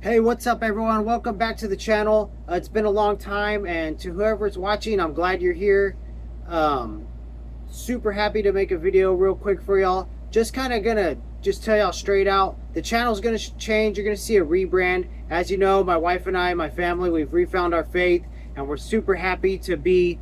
Hey, what's up everyone? Welcome back to the channel. It's been a long time, and to whoever's watching, I'm glad you're here. Um, Super happy to make a video real quick for y'all. Just kind of gonna just tell y'all straight out, the channel's gonna change. You're gonna see a rebrand. As you know, my wife and I, my family, we've refound our faith, and we're super happy to be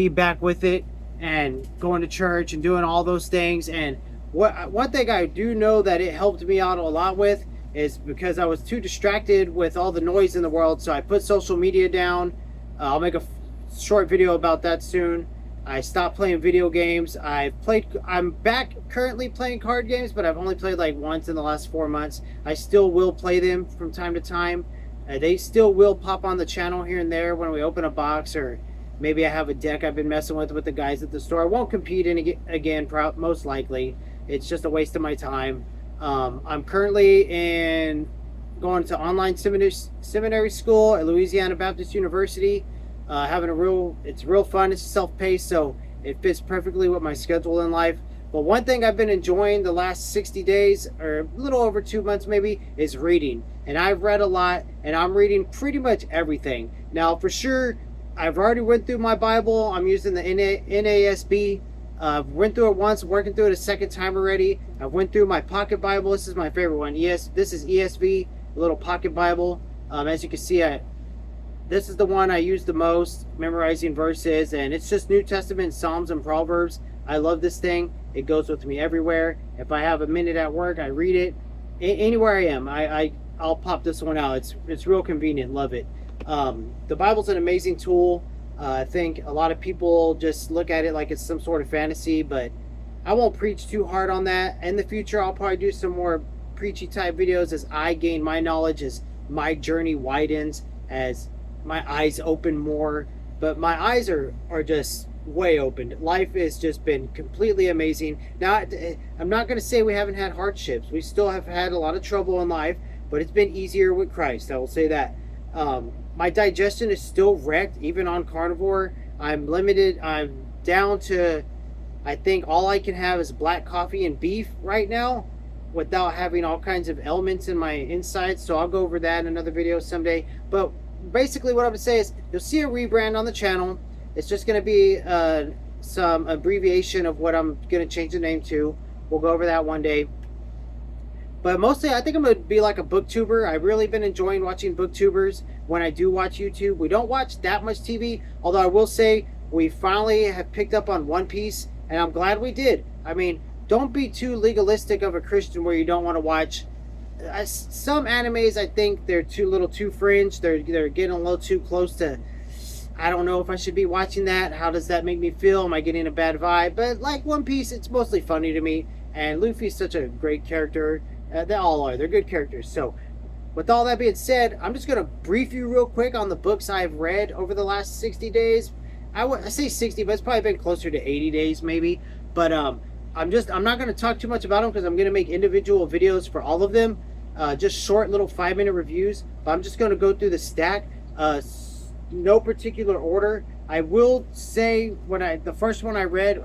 back with it and going to church and doing all those things. And one thing I do know that it helped me out a lot with is because I was too distracted with all the noise in the world. So I put social media down. I'll make a short video about that soon. I stopped playing video games. I'm back currently playing card games, but I've only played like once in the last 4 months. I still will play them from time to time. They still will pop on the channel here and there when we open a box, or maybe I have a deck I've been messing with the guys at the store. I won't compete again, most likely. It's just a waste of my time. I'm currently going to online seminary school at Louisiana Baptist University. It's real fun. It's self-paced, so it fits perfectly with my schedule in life. But one thing I've been enjoying the last 60 days, or a little over 2 months maybe, is reading. And I've read a lot, and I'm reading pretty much everything. Now, for sure, I've already went through my Bible. I'm using the NASB. Went through it once, working through it a second time already. I went through my pocket Bible. This is my favorite one. This is ESV, a little pocket Bible. As you can see, this is the one I use the most, memorizing verses, and it's just New Testament, Psalms, and Proverbs. I love this thing. It goes with me everywhere. If I have a minute at work, I read it. Anywhere I am, I'll pop this one out. It's real convenient. Love it. The Bible's an amazing tool. I think a lot of people just look at it like it's some sort of fantasy, but I won't preach too hard on that. In the future, I'll probably do some more preachy type videos as I gain my knowledge, as my journey widens, as my eyes open more. But my eyes are just way opened. Life has just been completely amazing. Now, I'm not going to say we haven't had hardships. We still have had a lot of trouble in life, but it's been easier with Christ. I will say that. My digestion is still wrecked, even on carnivore. I'm limited. I'm down to, I think all I can have is black coffee and beef right now, without having all kinds of elements in my insides. So I'll go over that in another video someday. But basically what I would say is, you'll see a rebrand on the channel. It's just going to be some abbreviation of what I'm going to change the name to. We'll go over that one day. But mostly, I think I'm going to be like a booktuber. I've really been enjoying watching booktubers when I do watch YouTube. We don't watch that much TV, although I will say we finally have picked up on One Piece, and I'm glad we did. I mean, don't be too legalistic of a Christian where you don't want to watch. Some animes, I think they're too fringe. They're getting a little too close to, I don't know if I should be watching that. How does that make me feel? Am I getting a bad vibe? But like One Piece, it's mostly funny to me, and Luffy's such a great character. They all are. They're good characters. So, with all that being said, I'm just going to brief you real quick on the books I've read over the last 60 days. I say 60, but it's probably been closer to 80 days maybe. But I'm not going to talk too much about them because I'm going to make individual videos for all of them. Just short little 5-minute reviews. But I'm just going to go through the stack. No particular order. I will say the first one I read,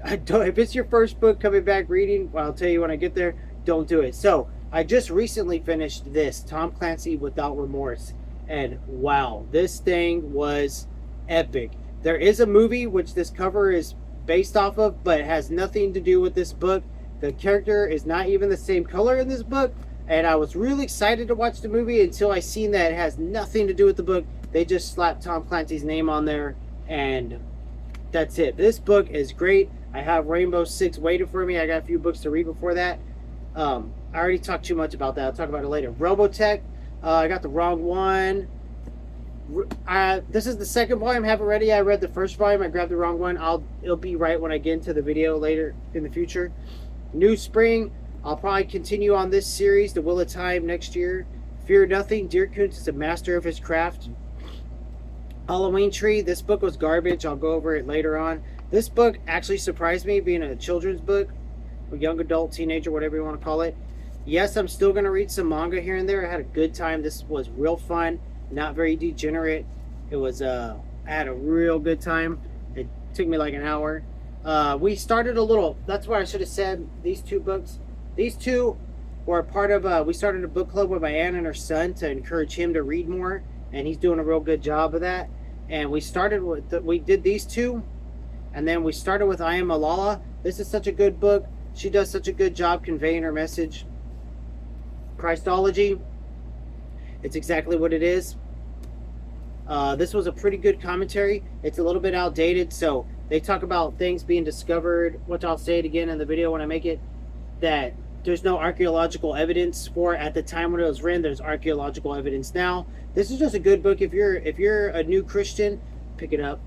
I don't. If it's your first book coming back reading, well, I'll tell you when I get there. Don't do it. So I just recently finished this Tom Clancy Without Remorse, and wow, this thing was epic. There is a movie which this cover is based off of, but it has nothing to do with this book. The character is not even the same color in this book, and I was really excited to watch the movie until I seen that it has nothing to do with the book. They just slapped Tom Clancy's name on there, and that's it. This book is great. I have Rainbow Six waiting for me. I got a few books to read before that. I already talked too much about that. I'll talk about it later. Robotech, I got the wrong one. This is the second volume. I haven't read it yet. I read the first volume. I grabbed the wrong one. It'll be right when I get into the video later in the future. New Spring, I'll probably continue on this series, The Wheel of Time, next year. Fear Nothing, Dear Koontz is a master of his craft. Halloween Tree, this book was garbage. I'll go over it later on. This book actually surprised me, being a children's book. A young adult, teenager, whatever you want to call it. Yes, I'm still going to read some manga here and there. I had a good time. This was real fun, not very degenerate. It was, I had a real good time. It took me like an hour. We started a little, that's what I should have said, these two books. These two we're a part of, we started a book club with my aunt and her son to encourage him to read more, and he's doing a real good job of that. And we started with, we did these two, and then we started with I Am Malala. This is such a good book. She does such a good job conveying her message. Christology, it's exactly what it is. This was a pretty good commentary. It's a little bit outdated, so they talk about things being discovered, which I'll say it again in the video when I make it, that there's no archaeological evidence for at the time when it was written. There's archaeological evidence now. This is just a good book. If you're a new Christian, pick it up.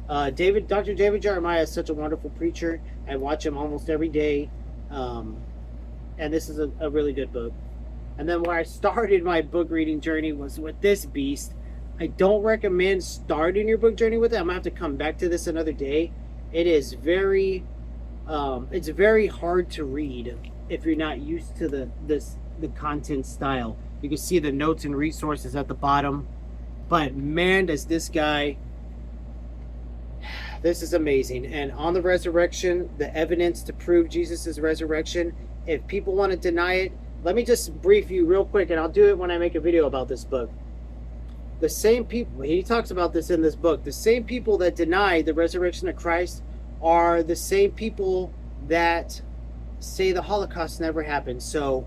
Dr. David Jeremiah is such a wonderful preacher. I watch him almost every day, and this is a really good book. And then where I started my book reading journey was with this beast. I don't recommend starting your book journey with it. I'm gonna have to come back to this another day. It is it's very hard to read if you're not used to the content style. You can see the notes and resources at the bottom, but man, does this guy, this is amazing. And on the resurrection, the evidence to prove Jesus' resurrection, if people want to deny it, let me just brief you real quick, and I'll do it when I make a video about this book. The same people, he talks about this in this book, the same people that deny the resurrection of Christ are the same people that say the Holocaust never happened. So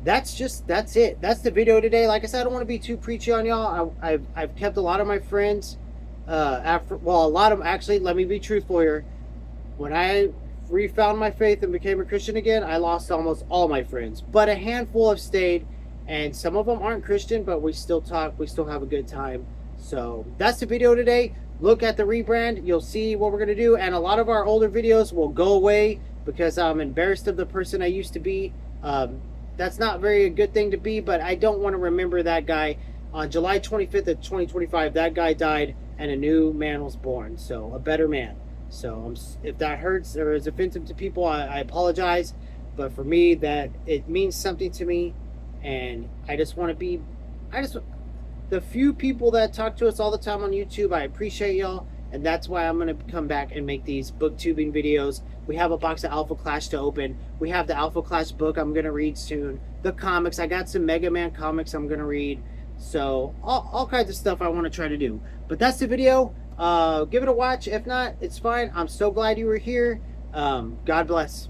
that's it. That's the video today. Like I said, I don't want to be too preachy on y'all. I've kept a lot of my friends, a lot of them, actually, let me be truthful here. When I refound my faith and became a Christian again, I lost almost all my friends, but a handful have stayed. And some of them aren't Christian, but we still talk. We still have a good time. So that's the video today. Look at the rebrand. You'll see what we're going to do. And a lot of our older videos will go away because I'm embarrassed of the person I used to be. That's not very a good thing to be, but I don't want to remember that guy. On July 25th of 2025, that guy died and a new man was born. So a better man. So if that hurts or is offensive to people, I apologize. But for me, that it means something to me. And I just want to be, the few people that talk to us all the time on YouTube, I appreciate y'all. And that's why I'm going to come back and make these booktubing videos. We have a box of Alpha Clash to open. We have the Alpha Clash book I'm going to read soon. The comics, I got some Mega Man comics I'm going to read. So all kinds of stuff I want to try to do. But that's the video. Give it a watch. If not, it's fine. I'm so glad you were here. God bless.